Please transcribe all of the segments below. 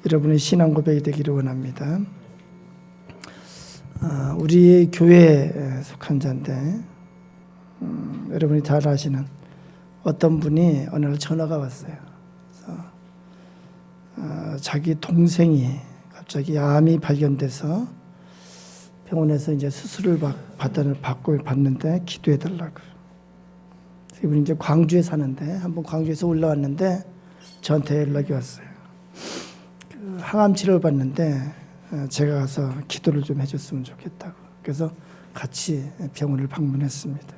여러분의 신앙 고백이 되기를 원합니다. 우리 교회에 속한 자인데 여러분이 잘 아시는 어떤 분이 어느 날 전화가 왔어요. 그래서 자기 동생이 갑자기 암이 발견돼서 병원에서 이제 수술을 받는데 기도해 달라고. 이분이 이제 광주에 사는데 한번 광주에서 올라왔는데 저한테 연락이 왔어요. 항암 치료를 받는데 제가 가서 기도를 좀 해줬으면 좋겠다고. 그래서 같이 병원을 방문했습니다.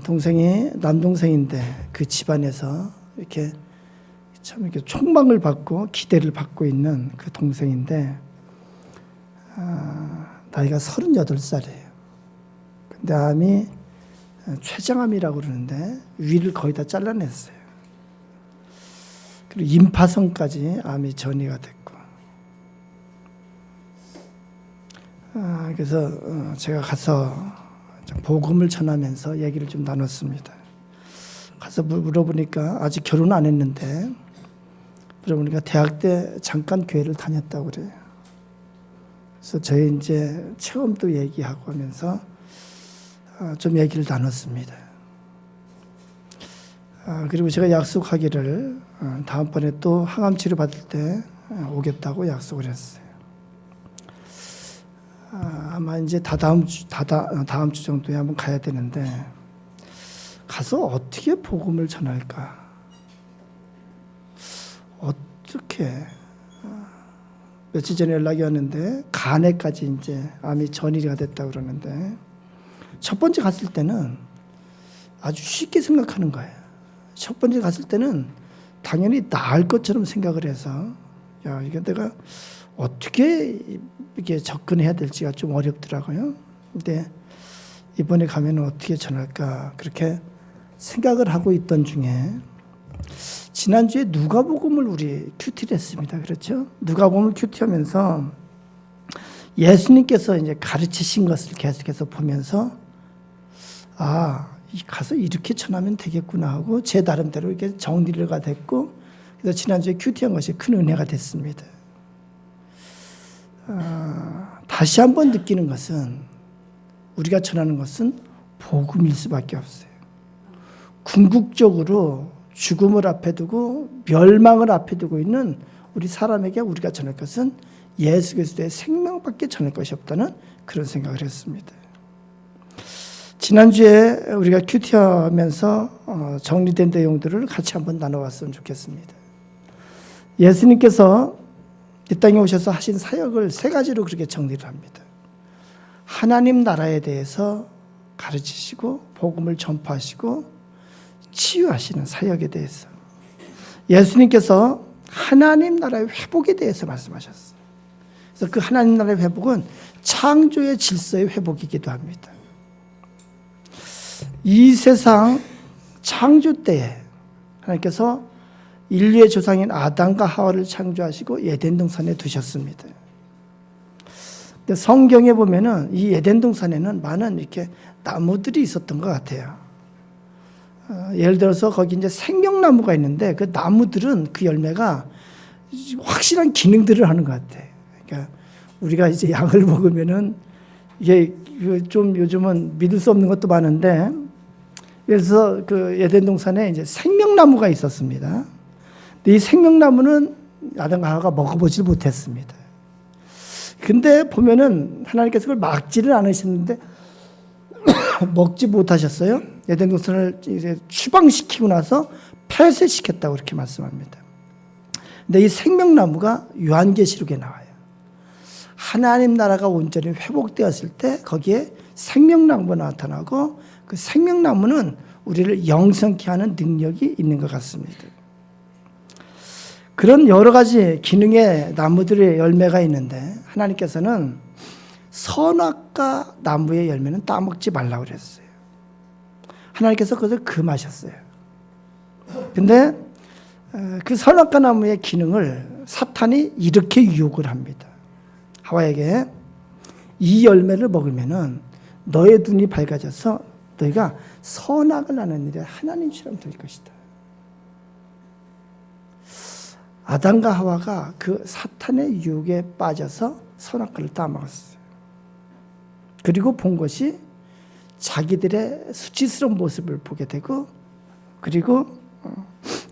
동생이 남동생인데 그 집안에서 이렇게 참 이렇게 촉망을 받고 기대를 받고 있는 그 동생인데 나이가 38살이에요. 근데 암이 췌장암이라고 그러는데 위를 거의 다 잘라냈어요. 그리고 임파선까지 암이 전이가 됐고, 그래서 제가 가서 복음을 전하면서 얘기를 좀 나눴습니다. 가서 물어보니까 아직 결혼 안 했는데, 물어보니까 대학 때 잠깐 교회를 다녔다고 그래요. 그래서 저희 이제 체험도 얘기하고 하면서 좀 얘기를 나눴습니다. 그리고 제가 약속하기를 다음번에 또 항암 치료 받을 때 오겠다고 약속을 했어요. 아마 이제 다음 주 정도에 한번 가야 되는데, 가서 어떻게 복음을 전할까? 어떻게? 며칠 전에 연락이 왔는데 간에까지 이제 암이 전이가 됐다고 그러는데, 첫 번째 갔을 때는 아주 쉽게 생각하는 거예요. 첫 번째 갔을 때는 당연히 나을 것처럼 생각을 해서, 야, 이게 내가 어떻게 이렇게 접근해야 될지가 좀 어렵더라고요. 근데 이번에 가면 어떻게 전할까 그렇게 생각을 하고 있던 중에, 지난주에 누가복음을 우리 큐티를 했습니다. 그렇죠? 누가복음을 큐티하면서 예수님께서 이제 가르치신 것을 계속해서 보면서, 가서 이렇게 전하면 되겠구나 하고 제 나름대로 이렇게 정리가 됐고, 그래서 지난주에 큐티한 것이 큰 은혜가 됐습니다. 다시 한번 느끼는 것은, 우리가 전하는 것은 복음일 수밖에 없어요. 궁극적으로 죽음을 앞에 두고 멸망을 앞에 두고 있는 우리 사람에게 우리가 전할 것은 예수 그리스도의 생명밖에 전할 것이 없다는 그런 생각을 했습니다. 지난주에 우리가 큐티하면서 정리된 내용들을 같이 한번 나눠봤으면 좋겠습니다. 예수님께서 이 땅에 오셔서 하신 사역을 세 가지로 그렇게 정리를 합니다. 하나님 나라에 대해서 가르치시고 복음을 전파하시고 치유하시는 사역에 대해서, 예수님께서 하나님 나라의 회복에 대해서 말씀하셨어요. 그래서 그 하나님 나라의 회복은 창조의 질서의 회복이기도 합니다. 이 세상 창조 때에 하나님께서 인류의 조상인 아담과 하와를 창조하시고 에덴 동산에 두셨습니다. 근데 성경에 보면은 이 에덴 동산에는 많은 이렇게 나무들이 있었던 것 같아요. 예를 들어서 거기 이제 생명나무가 있는데 그 나무들은 그 열매가 확실한 기능들을 하는 것 같아. 그러니까 우리가 이제 약을 먹으면은 이게 좀 요즘은 믿을 수 없는 것도 많은데, 그래서 그 에덴 동산에 이제 생명나무가 있었습니다. 근데 이 생명나무는 아담과 하와가 먹어보지 못했습니다. 근데 보면은 하나님께서 그걸 막지를 않으셨는데 먹지 못하셨어요. 에덴 동산을 이제 추방시키고 나서 폐쇄시켰다고 그렇게 말씀합니다. 근데 이 생명나무가 요한계시록에 나와요. 하나님 나라가 온전히 회복되었을 때 거기에 생명나무가 나타나고, 그 생명나무는 우리를 영성케 하는 능력이 있는 것 같습니다. 그런 여러 가지 기능의 나무들의 열매가 있는데, 하나님께서는 선악과 나무의 열매는 따먹지 말라고 그랬어요. 하나님께서 그것을 금하셨어요. 근데 그 선악과 나무의 기능을 사탄이 이렇게 유혹을 합니다. 하와에게 이 열매를 먹으면은 너의 눈이 밝아져서 너희가 선악을 하는 일에 하나님처럼 될 것이다. 아담과 하와가 그 사탄의 유혹에 빠져서 선악과를 따먹었어요. 그리고 본 것이 자기들의 수치스러운 모습을 보게 되고, 그리고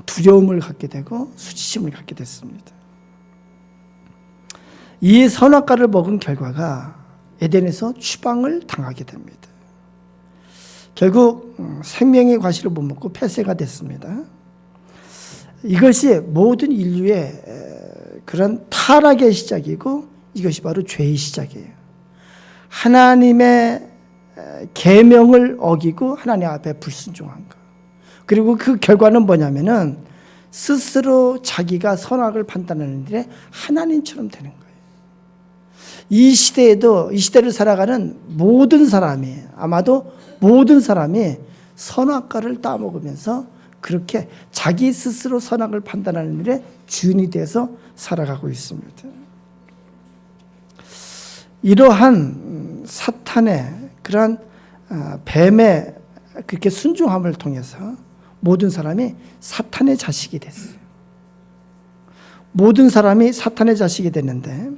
두려움을 갖게 되고 수치심을 갖게 됐습니다. 이 선악과를 먹은 결과가 에덴에서 추방을 당하게 됩니다. 결국 생명의 과실을 못 먹고 폐쇄가 됐습니다. 이것이 모든 인류의 그런 타락의 시작이고, 이것이 바로 죄의 시작이에요. 하나님의 계명을 어기고 하나님 앞에 불순종한 것. 그리고 그 결과는 뭐냐면은 스스로 자기가 선악을 판단하는 일에 하나님처럼 되는 거예요. 이 시대에도, 이 시대를 살아가는 모든 사람이, 아마도 모든 사람이 선악과를 따먹으면서 그렇게 자기 스스로 선악을 판단하는 일에 주인이 돼서 살아가고 있습니다. 이러한 사탄의 그러한 뱀의 그렇게 순종함을 통해서 모든 사람이 사탄의 자식이 됐어요. 모든 사람이 사탄의 자식이 됐는데,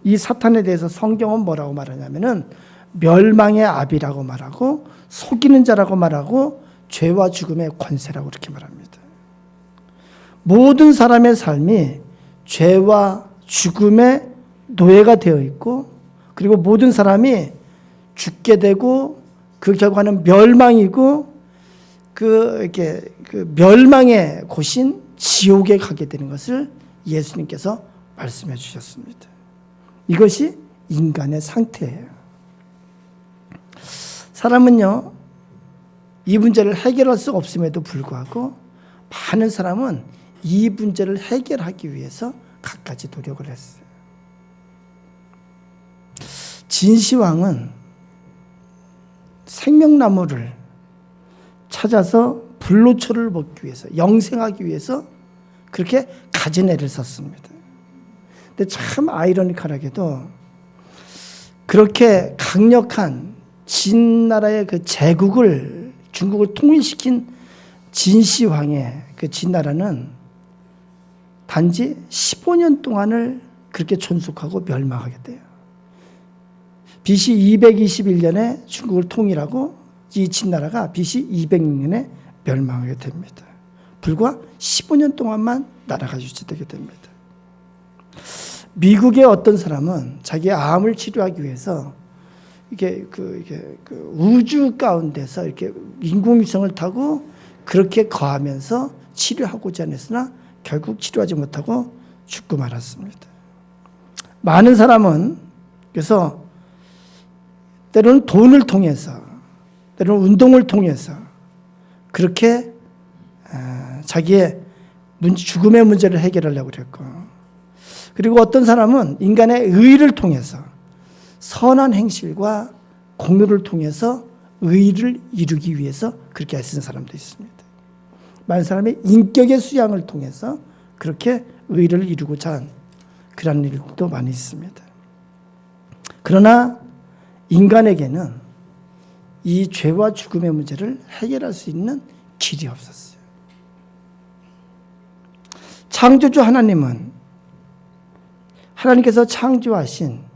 이 사탄에 대해서 성경은 뭐라고 말하냐면은 멸망의 아비라고 말하고, 속이는 자라고 말하고, 죄와 죽음의 권세라고 그렇게 말합니다. 모든 사람의 삶이 죄와 죽음의 노예가 되어 있고, 그리고 모든 사람이 죽게 되고, 그 결과는 멸망이고, 그 멸망의 곳인 지옥에 가게 되는 것을 예수님께서 말씀해 주셨습니다. 이것이 인간의 상태예요. 사람은요, 이 문제를 해결할 수 없음에도 불구하고 많은 사람은 이 문제를 해결하기 위해서 갖가지 노력을 했어요. 진시황은 생명나무를 찾아서 불로초를 먹기 위해서, 영생하기 위해서 그렇게 가진 애를 썼습니다. 근데 참 아이러니컬하게도 그렇게 강력한 진나라의 그 제국을, 중국을 통일시킨 진시황의 그 진나라는 단지 15년 동안을 그렇게 존속하고 멸망하게 돼요. BC 221년에 중국을 통일하고 이 진나라가 BC 200년에 멸망하게 됩니다. 불과 15년 동안만 나라가 유지되게 됩니다. 미국의 어떤 사람은 자기의 암을 치료하기 위해서 이게 우주 가운데서 이렇게 인공위성을 타고 그렇게 거하면서 치료하고자 했으나 결국 치료하지 못하고 죽고 말았습니다. 많은 사람은 그래서 때로는 돈을 통해서, 때로는 운동을 통해서 그렇게 자기의 죽음의 문제를 해결하려고 그랬고, 그리고 어떤 사람은 인간의 의를 통해서, 선한 행실과 공로를 통해서 의를 이루기 위해서 그렇게 애쓰는 사람도 있습니다. 많은 사람이 인격의 수양을 통해서 그렇게 의를 이루고자 한 그런 일도 많이 있습니다. 그러나 인간에게는 이 죄와 죽음의 문제를 해결할 수 있는 길이 없었어요. 창조주 하나님께서 창조하신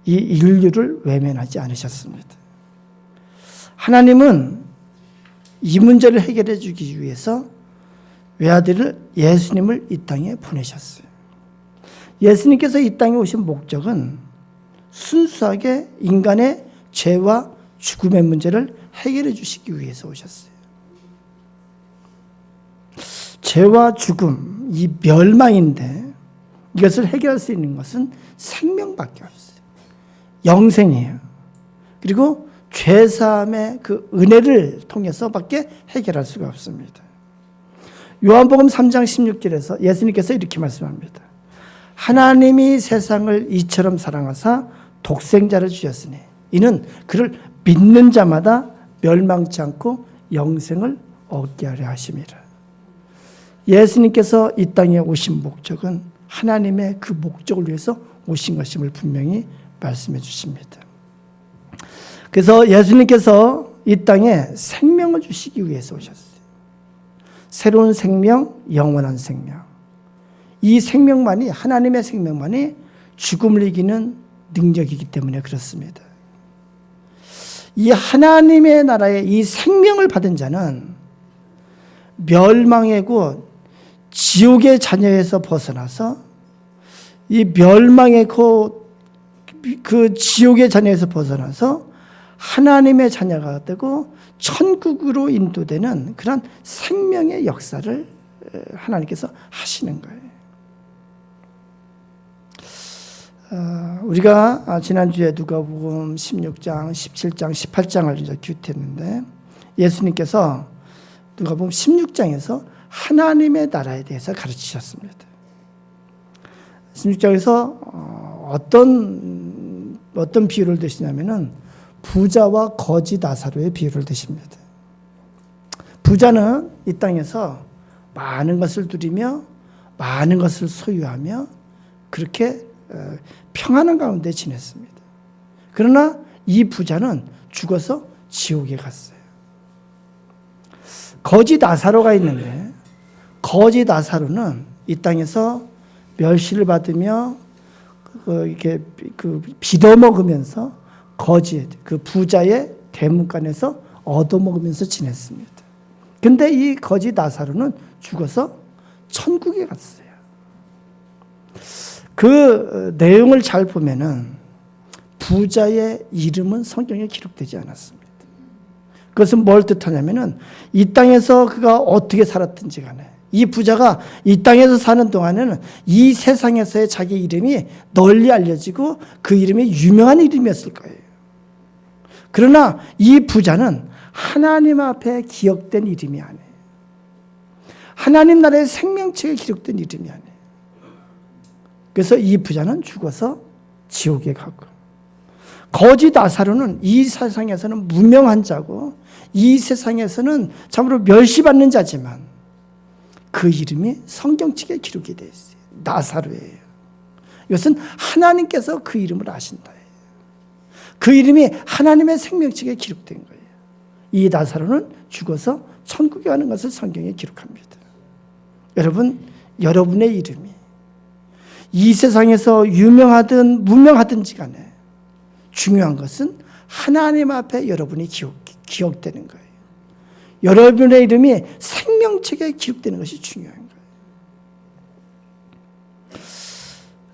이 인류를 외면하지 않으셨습니다. 하나님은 이 문제를 해결해 주기 위해서 외아들을 예수님을 이 땅에 보내셨어요. 예수님께서 이 땅에 오신 목적은 순수하게 인간의 죄와 죽음의 문제를 해결해 주시기 위해서 오셨어요. 죄와 죽음, 이 멸망인데 이것을 해결할 수 있는 것은 생명밖에 없어요. 영생이에요. 그리고 죄사함의 그 은혜를 통해서밖에 해결할 수가 없습니다. 요한복음 3장 16절에서 예수님께서 이렇게 말씀합니다. 하나님이 세상을 이처럼 사랑하사 독생자를 주셨으니 이는 그를 믿는 자마다 멸망치 않고 영생을 얻게 하려 하심이라. 예수님께서 이 땅에 오신 목적은 하나님의 그 목적을 위해서 오신 것임을 분명히 말씀해 주십니다. 그래서 예수님께서 이 땅에 생명을 주시기 위해서 오셨어요. 새로운 생명, 영원한 생명. 이 생명만이, 하나님의 생명만이 죽음을 이기는 능력이기 때문에 그렇습니다. 이 하나님의 나라의 이 생명을 받은 자는 멸망이고 지옥의 자녀에서 벗어나서 이 멸망의 그 지옥의 자녀에서 벗어나서 하나님의 자녀가 되고 천국으로 인도되는 그런 생명의 역사를 하나님께서 하시는 거예요. 우리가 지난주에 누가복음 16장, 17장, 18장을 이제 큐티했는데 예수님께서 누가복음 16장에서 하나님의 나라에 대해서 가르치셨습니다. 16장에서 어떤 비유를 드시냐면은 부자와 거지 나사로의 비유를 드십니다. 부자는 이 땅에서 많은 것을 누리며 많은 것을 소유하며 그렇게 평안한 가운데 지냈습니다. 그러나 이 부자는 죽어서 지옥에 갔어요. 거지 나사로가 있는데 거지 나사로는 이 땅에서 멸시를 받으며 이렇게 빌어먹으면서 거지 그 부자의 대문간에서 얻어먹으면서 지냈습니다. 근데 이 거지 나사로는 죽어서 천국에 갔어요. 그 내용을 잘 보면은 부자의 이름은 성경에 기록되지 않았습니다. 그것은 뭘 뜻하냐면은 이 땅에서 그가 어떻게 살았든지 간에 이 부자가 이 땅에서 사는 동안에는 이 세상에서의 자기 이름이 널리 알려지고 그 이름이 유명한 이름이었을 거예요. 그러나 이 부자는 하나님 앞에 기억된 이름이 아니에요. 하나님 나라의 생명책에 기록된 이름이 아니에요. 그래서 이 부자는 죽어서 지옥에 가고 거지 나사로는 이 세상에서는 무명한 자고 이 세상에서는 참으로 멸시받는 자지만 그 이름이 성경책에 기록이 되어 있어요. 나사로예요. 이것은 하나님께서 그 이름을 아신다. 그 이름이 하나님의 생명책에 기록된 거예요. 이 나사로는 죽어서 천국에 가는 것을 성경에 기록합니다. 여러분, 여러분의 이름이 이 세상에서 유명하든 무명하든지 간에 중요한 것은 하나님 앞에 여러분이 기억되는 거예요. 여러분의 이름이 생명책에 기록되는 것이 중요한 거예요.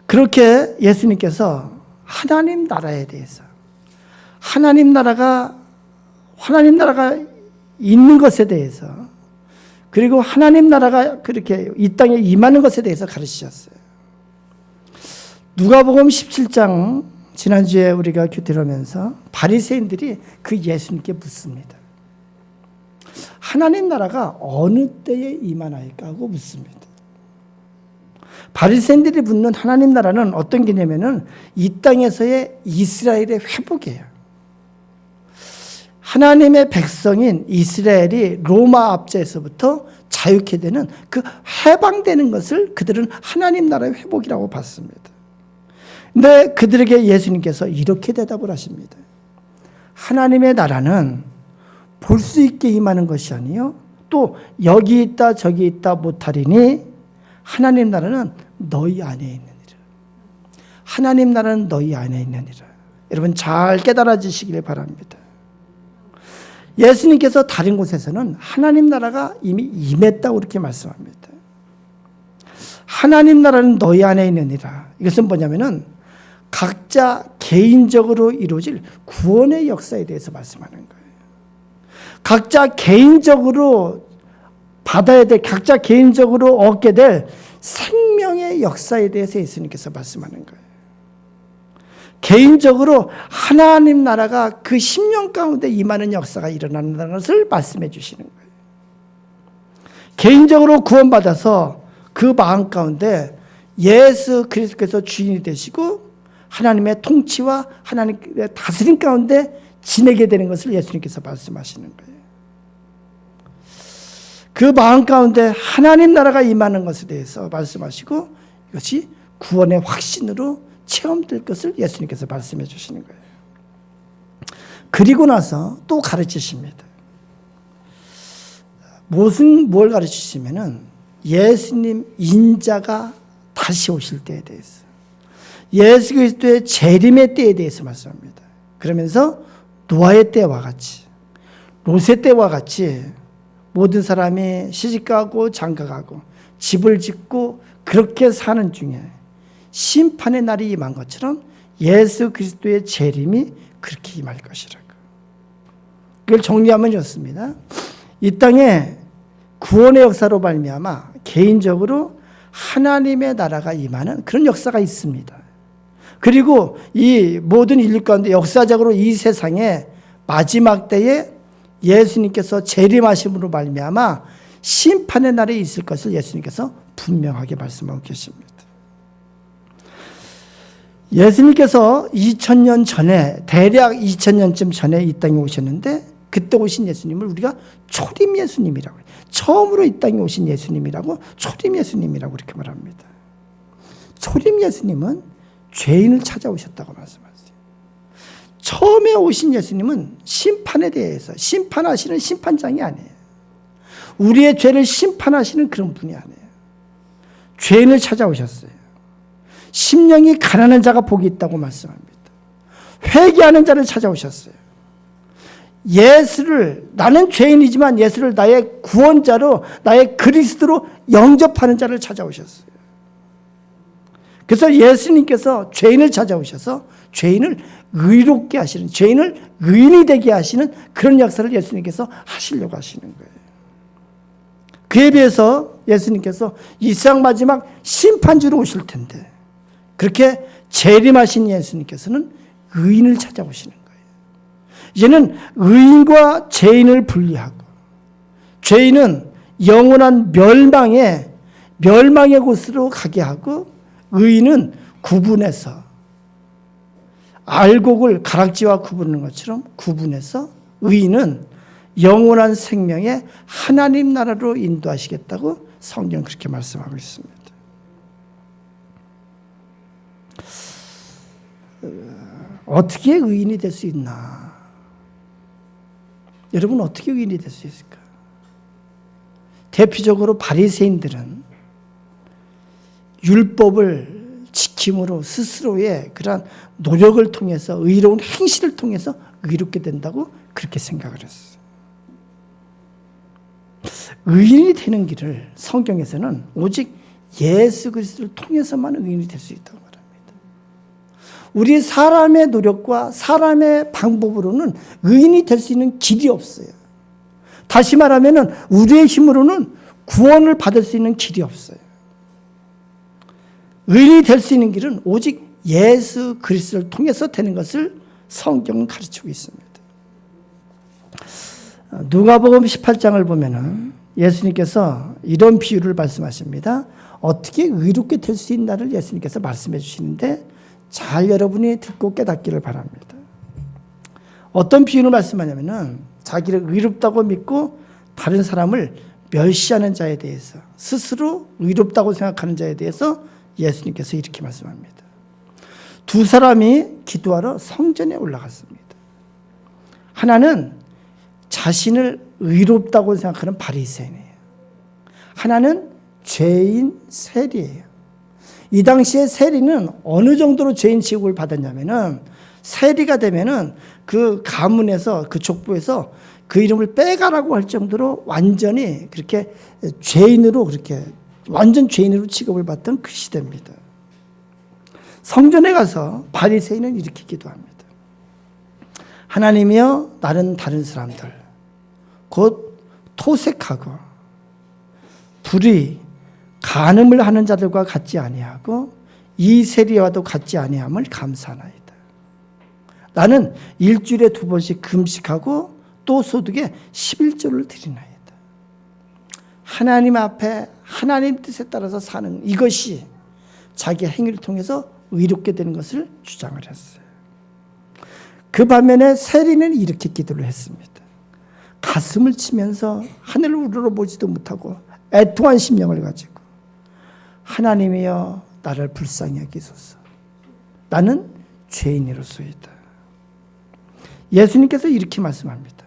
그렇게 예수님께서 하나님 나라에 대해서 하나님 나라가 있는 것에 대해서 그리고 하나님 나라가 그렇게 이 땅에 임하는 것에 대해서 가르치셨어요. 누가복음 17장 지난주에 우리가 큐티를 하면서 바리새인들이 그 예수님께 묻습니다. 하나님 나라가 어느 때에 임하나이까 하고 묻습니다. 바리새인들이 묻는 하나님 나라는 어떤 개념이냐면 이 땅에서의 이스라엘의 회복이에요. 하나님의 백성인 이스라엘이 로마 압제에서부터 자유케 되는 그 해방되는 것을 그들은 하나님 나라의 회복이라고 봤습니다. 근데 그들에게 예수님께서 이렇게 대답을 하십니다. 하나님의 나라는 볼 수 있게 임하는 것이 아니요 또 여기 있다 저기 있다 못하리니 하나님 나라는 너희 안에 있느니라. 하나님 나라는 너희 안에 있느니라. 여러분 잘 깨달아지시길 바랍니다. 예수님께서 다른 곳에서는 하나님 나라가 이미 임했다고 그렇게 말씀합니다. 하나님 나라는 너희 안에 있느니라. 이것은 뭐냐면은 각자 개인적으로 이루어질 구원의 역사에 대해서 말씀하는 거예요. 각자 개인적으로 받아야 될, 각자 개인적으로 얻게 될 생명의 역사에 대해서 예수님께서 말씀하는 거예요. 개인적으로 하나님 나라가 그 10년 가운데 임하는 역사가 일어난다는 것을 말씀해 주시는 거예요. 개인적으로 구원받아서 그 마음 가운데 예수 그리스도께서 주인이 되시고 하나님의 통치와 하나님의 다스림 가운데 지내게 되는 것을 예수님께서 말씀하시는 거예요. 그 마음 가운데 하나님 나라가 임하는 것에 대해서 말씀하시고 이것이 구원의 확신으로 체험될 것을 예수님께서 말씀해 주시는 거예요. 그리고 나서 또 가르치십니다. 뭘 가르치시면은 예수님 인자가 다시 오실 때에 대해서, 예수 그리스도의 재림의 때에 대해서 말씀합니다. 그러면서 노아의 때와 같이, 롯의 때와 같이 모든 사람이 시집가고 장가가고 집을 짓고 그렇게 사는 중에 심판의 날이 임한 것처럼 예수 그리스도의 재림이 그렇게 임할 것이라고. 그걸 정리하면 이렇습니다. 이 땅에 구원의 역사로 말미암아 개인적으로 하나님의 나라가 임하는 그런 역사가 있습니다. 그리고 이 모든 인류 가운데 역사적으로 이 세상에 마지막 때에 예수님께서 재림하심으로 말미암아 심판의 날이 있을 것을 예수님께서 분명하게 말씀하고 계십니다. 예수님께서 2000년 전에, 대략 2000년쯤 전에 이 땅에 오셨는데, 그때 오신 예수님을 우리가 초림 예수님이라고 해요. 처음으로 이 땅에 오신 예수님이라고 초림 예수님이라고 이렇게 말합니다. 초림 예수님은 죄인을 찾아오셨다고 말씀하세요. 처음에 오신 예수님은 심판에 대해서 심판하시는 심판장이 아니에요. 우리의 죄를 심판하시는 그런 분이 아니에요. 죄인을 찾아오셨어요. 심령이 가난한 자가 복이 있다고 말씀합니다. 회개하는 자를 찾아오셨어요. 예수를, 나는 죄인이지만 예수를 나의 구원자로, 나의 그리스도로 영접하는 자를 찾아오셨어요. 그래서 예수님께서 죄인을 찾아오셔서 죄인을 의롭게 하시는, 죄인을 의인이 되게 하시는 그런 역사를 예수님께서 하시려고 하시는 거예요. 그에 비해서 예수님께서 이 세상 마지막 심판주로 오실 텐데, 그렇게 재림하신 예수님께서는 의인을 찾아오시는 거예요. 이제는 의인과 죄인을 분리하고, 죄인은 영원한 멸망의 곳으로 가게 하고, 의인은 구분해서, 알곡을 가락지와 구분하는 것처럼 구분해서 의인은 영원한 생명의 하나님 나라로 인도하시겠다고 성경은 그렇게 말씀하고 있습니다. 어떻게 의인이 될 수 있나? 여러분, 어떻게 의인이 될 수 있을까? 대표적으로 바리새인들은 율법을 지킴으로 스스로의 그러한 노력을 통해서, 의로운 행실을 통해서 의롭게 된다고 그렇게 생각을 했어요. 의인이 되는 길을 성경에서는 오직 예수 그리스도를 통해서만 의인이 될 수 있다고 말합니다. 우리 사람의 노력과 사람의 방법으로는 의인이 될 수 있는 길이 없어요. 다시 말하면 우리의 힘으로는 구원을 받을 수 있는 길이 없어요. 의인이 될 수 있는 길은 오직 예수 그리스도를 통해서 되는 것을 성경은 가르치고 있습니다. 누가복음 18장을 보면은 예수님께서 이런 비유를 말씀하십니다. 어떻게 의롭게 될 수 있나를 예수님께서 말씀해 주시는데, 잘 여러분이 듣고 깨닫기를 바랍니다. 어떤 비유를 말씀하냐면은 자기를 의롭다고 믿고 다른 사람을 멸시하는 자에 대해서, 스스로 의롭다고 생각하는 자에 대해서 예수님께서 이렇게 말씀합니다. 두 사람이 기도하러 성전에 올라갔습니다. 하나는 자신을 의롭다고 생각하는 바리새인이에요. 하나는 죄인 세리예요. 이 당시에 세리는 어느 정도로 죄인 취급을 받았냐면은, 세리가 되면은 그 가문에서, 그 족보에서 그 이름을 빼가라고 할 정도로 완전히 그렇게 죄인으로, 그렇게 완전 죄인으로 취급을 받던 그 시대입니다. 성전에 가서 바리새인은 이렇게 기도합니다. 하나님이여, 나는 다른 사람들, 곧 토색하고 불의, 간음을 하는 자들과 같지 아니하고 이 세리와도 같지 아니함을 감사하나이다. 나는 일주일에 2번씩 금식하고 또 소득에 11조를 드리나이다. 하나님 앞에 하나님 뜻에 따라서 사는 이것이 자기 행위를 통해서 의롭게 되는 것을 주장을 했어요. 그 반면에 세리는 이렇게 기도를 했습니다. 가슴을 치면서 하늘을 우러러보지도 못하고 애통한 심령을 가지고, 하나님이여, 나를 불쌍히 여기소서. 나는 죄인이로소이다. 예수님께서 이렇게 말씀합니다.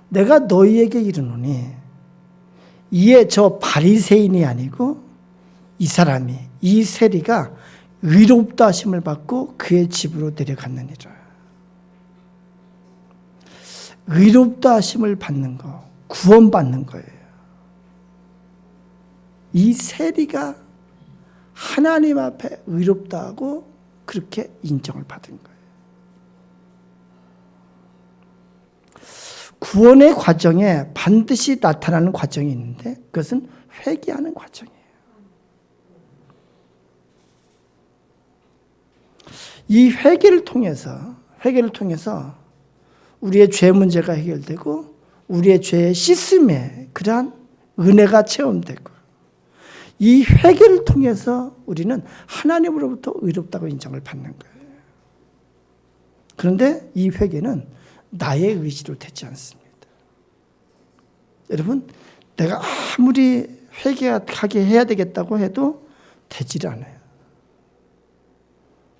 내가 너희에게 이르노니 이에 저 바리새인이 아니고 이 사람이, 이 세리가 의롭다 하심을 받고 그의 집으로 내려갔느니라. 의롭다 하심을 받는 거, 구원받는 거예요. 이 세리가 하나님 앞에 의롭다 하고 그렇게 인정을 받은 거예요. 구원의 과정에 반드시 나타나는 과정이 있는데 그것은 회개하는 과정이에요. 이 회개를 통해서 우리의 죄 문제가 해결되고 우리의 죄의 씻음에 그러한 은혜가 체험되고 이 회개를 통해서 우리는 하나님으로부터 의롭다고 인정을 받는 거예요. 그런데 이 회개는 나의 의지로 되지 않습니다. 여러분, 내가 아무리 회개하게 해야 되겠다고 해도 되질 않아요.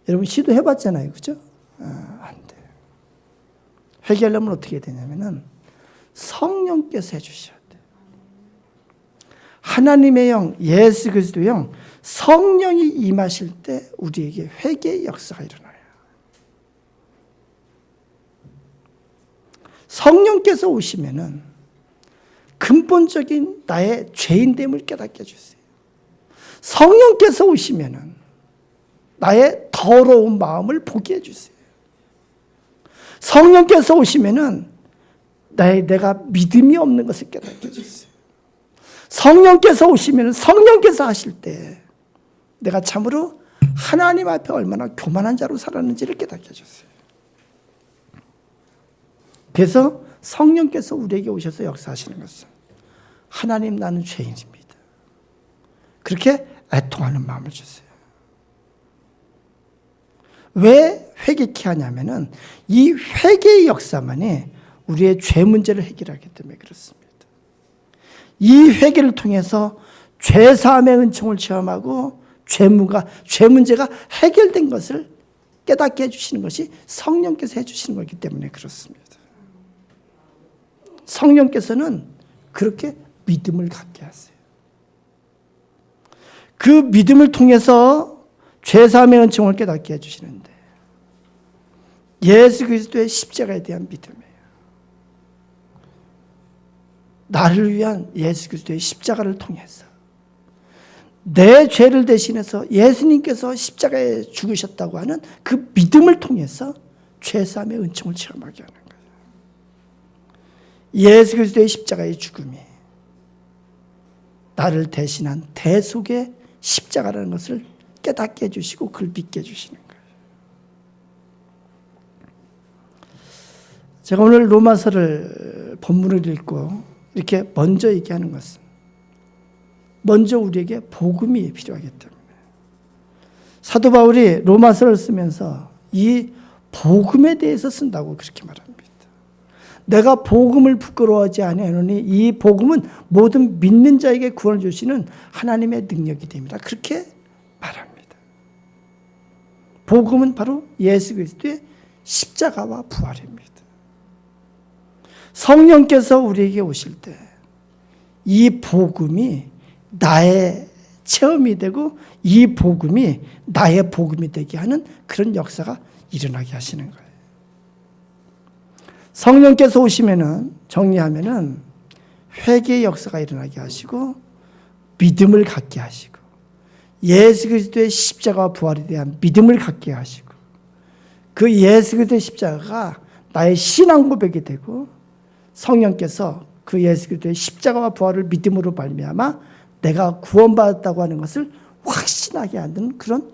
여러분 시도해봤잖아요, 그죠? 안 돼요. 회개하려면 어떻게 해야 되냐면은 성령께서 해주셔야 돼요. 하나님의 영, 예수 그리스도의 영, 성령이 임하실 때 우리에게 회개의 역사가 일어나요. 성령께서 오시면은 근본적인 나의 죄인됨을 깨닫게 해주세요. 성령께서 오시면은 나의 더러운 마음을 보게 해주세요. 성령께서 오시면은 내가 믿음이 없는 것을 깨닫게 해주세요. 성령께서 오시면은 성령께서 하실 때 내가 참으로 하나님 앞에 얼마나 교만한 자로 살았는지를 깨닫게 해주세요. 그래서 성령께서 우리에게 오셔서 역사하시는 것은 하나님 나는 죄인입니다. 그렇게 애통하는 마음을 주세요. 왜 회개케 하냐면은 이 회개의 역사만이 우리의 죄 문제를 해결하기 때문에 그렇습니다. 이 회개를 통해서 죄 사함의 은총을 체험하고 죄 문제가 해결된 것을 깨닫게 해주시는 것이 성령께서 해주시는 것이기 때문에 그렇습니다. 성령께서는 그렇게 믿음을 갖게 하세요. 그 믿음을 통해서 죄사함의 은총을 깨닫게 해주시는데 예수 그리스도의 십자가에 대한 믿음이에요. 나를 위한 예수 그리스도의 십자가를 통해서 내 죄를 대신해서 예수님께서 십자가에 죽으셨다고 하는 그 믿음을 통해서 죄사함의 은총을 체험하게 하는 거예요. 예수 그리스도의 십자가의 죽음이 나를 대신한 대속의 십자가라는 것을 깨닫게 해주시고 그걸 믿게 해주시는 거예요. 제가 오늘 로마서를 본문을 읽고 이렇게 먼저 얘기하는 것은 먼저 우리에게 복음이 필요하기 때문에 사도 바울이 로마서를 쓰면서 이 복음에 대해서 쓴다고 그렇게 말합니다. 내가 복음을 부끄러워하지 아니하노니 이 복음은 모든 믿는 자에게 구원을 주시는 하나님의 능력이 됩니다. 그렇게 말합니다. 복음은 바로 예수 그리스도의 십자가와 부활입니다. 성령께서 우리에게 오실 때 이 복음이 나의 체험이 되고 이 복음이 나의 복음이 되게 하는 그런 역사가 일어나게 하시는 거예요. 성령께서 오시면은 정리하면은 회개의 역사가 일어나게 하시고 믿음을 갖게 하시고 예수 그리스도의 십자가와 부활에 대한 믿음을 갖게 하시고 그 예수 그리스도의 십자가가 나의 신앙 고백이 되고 성령께서 그 예수 그리스도의 십자가와 부활을 믿음으로 말미암아 내가 구원받았다고 하는 것을 확신하게 하는 그런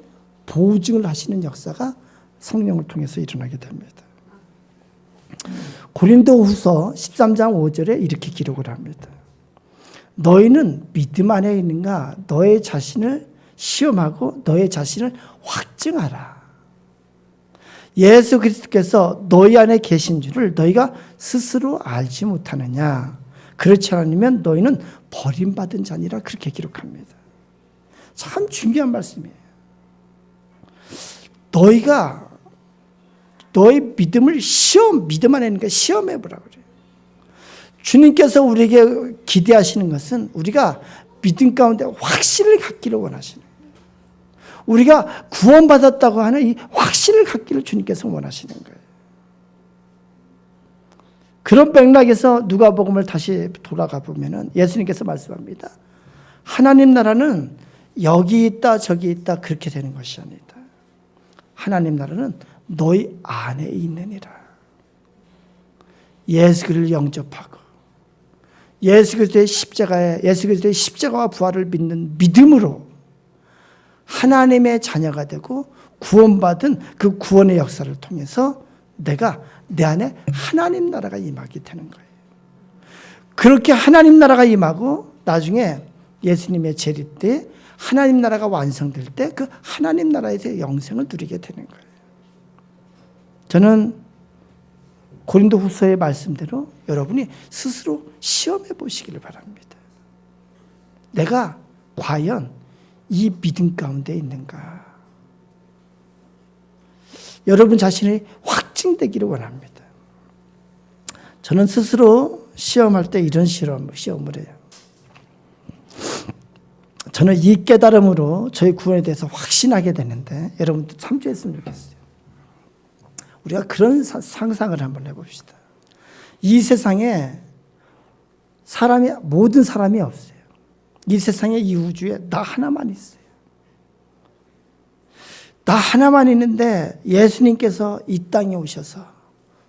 보증을 하시는 역사가 성령을 통해서 일어나게 됩니다. 고린도후서 13장 5절에 이렇게 기록을 합니다. 너희는 믿음 안에 있는가? 너의 자신을 시험하고 너의 자신을 확증하라. 예수 그리스도께서 너희 안에 계신 줄을 너희가 스스로 알지 못하느냐? 그렇지 않으면 너희는 버림받은 자니라 그렇게 기록합니다. 참 중요한 말씀이에요. 너희가 너의 믿음을 믿음 안에 있는 게 시험해 보라고 그래요. 주님께서 우리에게 기대하시는 것은 우리가 믿음 가운데 확신을 갖기를 원하시는 거예요. 우리가 구원받았다고 하는 이 확신을 갖기를 주님께서 원하시는 거예요. 그런 맥락에서 누가복음을 다시 돌아가 보면은 예수님께서 말씀합니다. 하나님 나라는 여기 있다 저기 있다 그렇게 되는 것이 아니다. 하나님 나라는 너희 안에 있느니라. 예수 그리스도를 영접하고 예수 그리스도의 십자가와 부활을 믿는 믿음으로 하나님의 자녀가 되고 구원받은 그 구원의 역사를 통해서 내가 내 안에 하나님 나라가 임하게 되는 거예요. 그렇게 하나님 나라가 임하고 나중에 예수님의 재림 때 하나님 나라가 완성될 때 그 하나님 나라에서 영생을 누리게 되는 거예요. 저는 고린도 후서의 말씀대로 여러분이 스스로 시험해 보시기를 바랍니다. 내가 과연 이 믿음 가운데 있는가? 여러분 자신이 확증되기를 원합니다. 저는 스스로 시험할 때 이런 시험을 해요. 저는 이 깨달음으로 저희 구원에 대해서 확신하게 되는데 여러분도 참조했으면 좋겠어요. 우리가 그런 상상을 한번 해봅시다. 이 세상에 모든 사람이 없어요. 이 세상에 이 우주에 나 하나만 있어요. 나 하나만 있는데 예수님께서 이 땅에 오셔서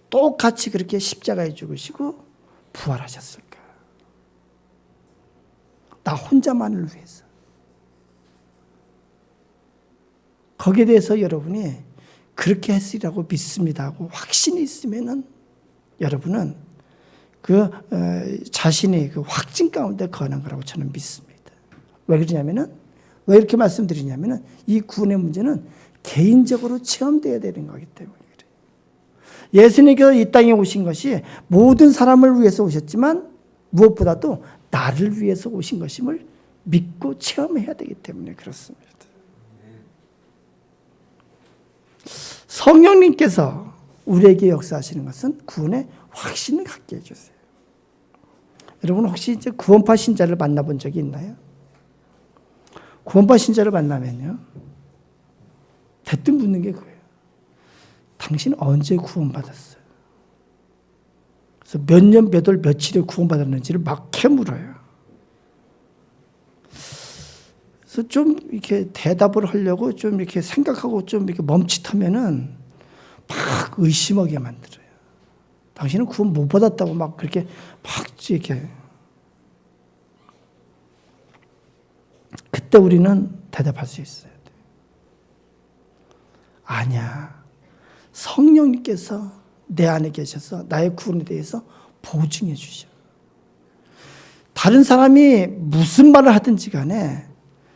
똑같이 그렇게 십자가에 죽으시고 부활하셨을까? 나 혼자만을 위해서. 거기에 대해서 여러분이 그렇게 했으리라고 믿습니다 하고 확신이 있으면은 여러분은 그 자신이 그 확신 가운데 거하는 거라고 저는 믿습니다. 왜 그러냐면은 왜 이렇게 말씀드리냐면은 이 구원의 문제는 개인적으로 체험되어야 되는 거기 때문에 그래요. 예수님께서 이 땅에 오신 것이 모든 사람을 위해서 오셨지만 무엇보다도 나를 위해서 오신 것임을 믿고 체험해야 되기 때문에 그렇습니다. 성령님께서 우리에게 역사하시는 것은 구원의 확신을 갖게 해주세요. 여러분 혹시 이제 구원파 신자를 만나본 적이 있나요? 구원파 신자를 만나면요, 대뜸 묻는 게 그거예요. 당신 언제 구원받았어요? 그래서 몇 년, 몇 월, 며칠에 구원받았는지를 막 캐물어요. 그래서 좀 이렇게 대답을 하려고 좀 이렇게 생각하고 좀 이렇게 멈칫하면은 막 의심하게 만들어요. 당신은 구원 못 받았다고 막 그렇게 막 이렇게. 그때 우리는 대답할 수 있어요. 아니야. 성령님께서 내 안에 계셔서 나의 구원에 대해서 보증해 주셔. 다른 사람이 무슨 말을 하든지 간에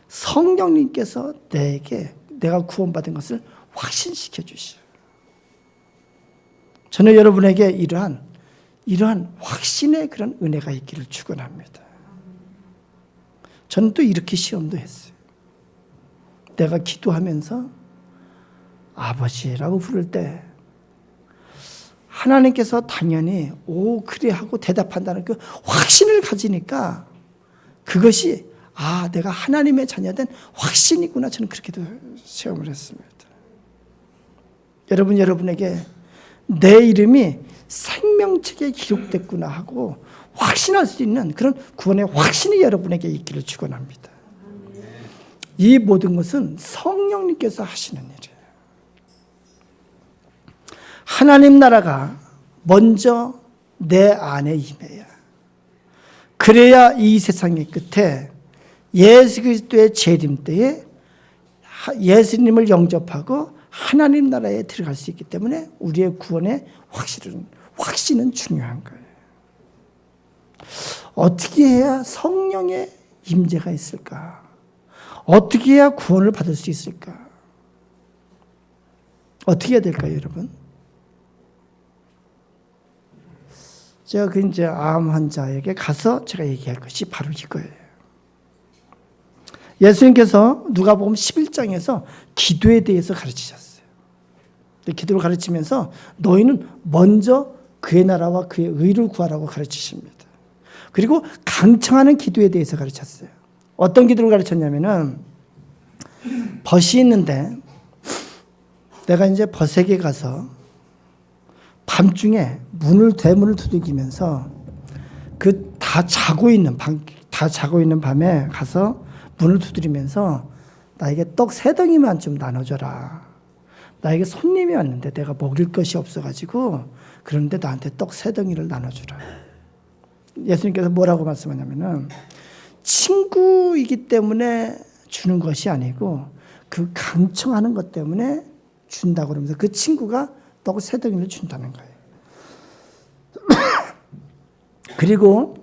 성령님께서 내가 구원받은 것을 확신시켜 주셔. 저는 여러분에게 이러한 확신의 그런 은혜가 있기를 축원합니다. 저는 또 이렇게 시험도 했어요. 내가 기도하면서 아버지라고 부를 때 하나님께서 당연히 오 그래 하고 대답한다는 그 확신을 가지니까 그것이 내가 하나님의 자녀된 확신이구나. 저는 그렇게도 체험을 했습니다. 여러분에게 내 이름이 생명책에 기록됐구나 하고 확신할 수 있는 그런 구원의 확신이 여러분에게 있기를 축원합니다. 이 모든 것은 성령님께서 하시는 일이에요. 하나님 나라가 먼저 내 안에 임해야, 그래야 이 세상의 끝에 예수 그리스도의 재림 때에 예수님을 영접하고 하나님 나라에 들어갈 수 있기 때문에 우리의 구원의 확신은 중요한 거예요. 어떻게 해야 성령의 임재가 있을까? 어떻게 해야 구원을 받을 수 있을까? 어떻게 해야 될까요, 여러분? 제가 그 이제 암 환자에게 가서 제가 얘기할 것이 바로 이거예요. 예수님께서 누가복음 11장에서 기도에 대해서 가르치셨어요. 기도를 가르치면서 너희는 먼저 그의 나라와 그의 의를 구하라고 가르치십니다. 그리고 강청하는 기도에 대해서 가르쳤어요. 어떤 기도를 가르쳤냐면은 벗이 있는데 내가 이제 벗에게 가서 밤중에 대문을 두들기면서 다 자고 있는 밤에 가서 문을 두드리면서 나에게 떡 3덩이만 좀 나눠줘라. 나에게 손님이 왔는데 내가 먹일 것이 없어가지고 그런데 나한테 떡 3덩이를 나눠주라. 예수님께서 뭐라고 말씀하냐면은 친구이기 때문에 주는 것이 아니고 그 강청하는 것 때문에 준다고 그러면서 그 친구가 떡 3덩이를 준다는 거예요. 그리고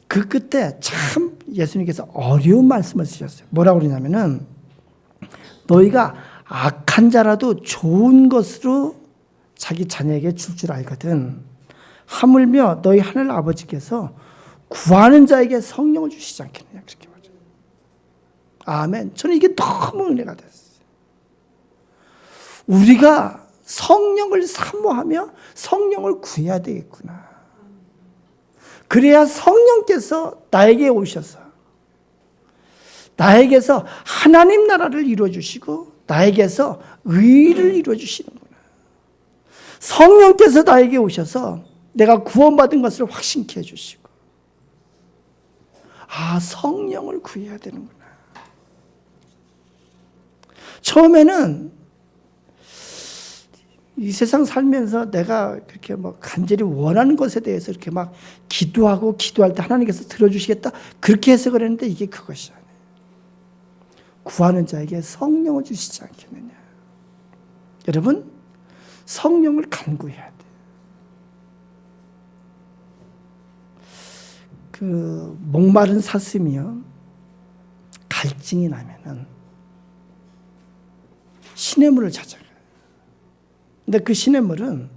그 끝에 참 예수님께서 어려운 말씀을 쓰셨어요. 뭐라고 그러냐면은 너희가 악한 자라도 좋은 것으로 자기 자녀에게 줄 줄 알거든. 하물며 너희 하늘 아버지께서 구하는 자에게 성령을 주시지 않겠느냐. 그렇게 말해요. 아멘. 저는 이게 너무 은혜가 됐어요. 우리가 성령을 사모하며 성령을 구해야 되겠구나. 그래야 성령께서 나에게 오셔서 나에게서 하나님 나라를 이루어주시고 나에게서 의를 이루어주시는구나. 성령께서 나에게 오셔서 내가 구원받은 것을 확신케 해주시고 성령을 구해야 되는구나. 처음에는 이 세상 살면서 내가 그렇게 간절히 원하는 것에 대해서 이렇게 막 기도할 때 하나님께서 들어주시겠다 그렇게 해석을 했는데 이게 그것이 아니에요. 구하는 자에게 성령을 주시지 않겠느냐. 여러분, 성령을 간구해야 돼요. 목마른 사슴이요, 갈증이 나면은 시냇물을 찾아가요. 근데 그 시냇물은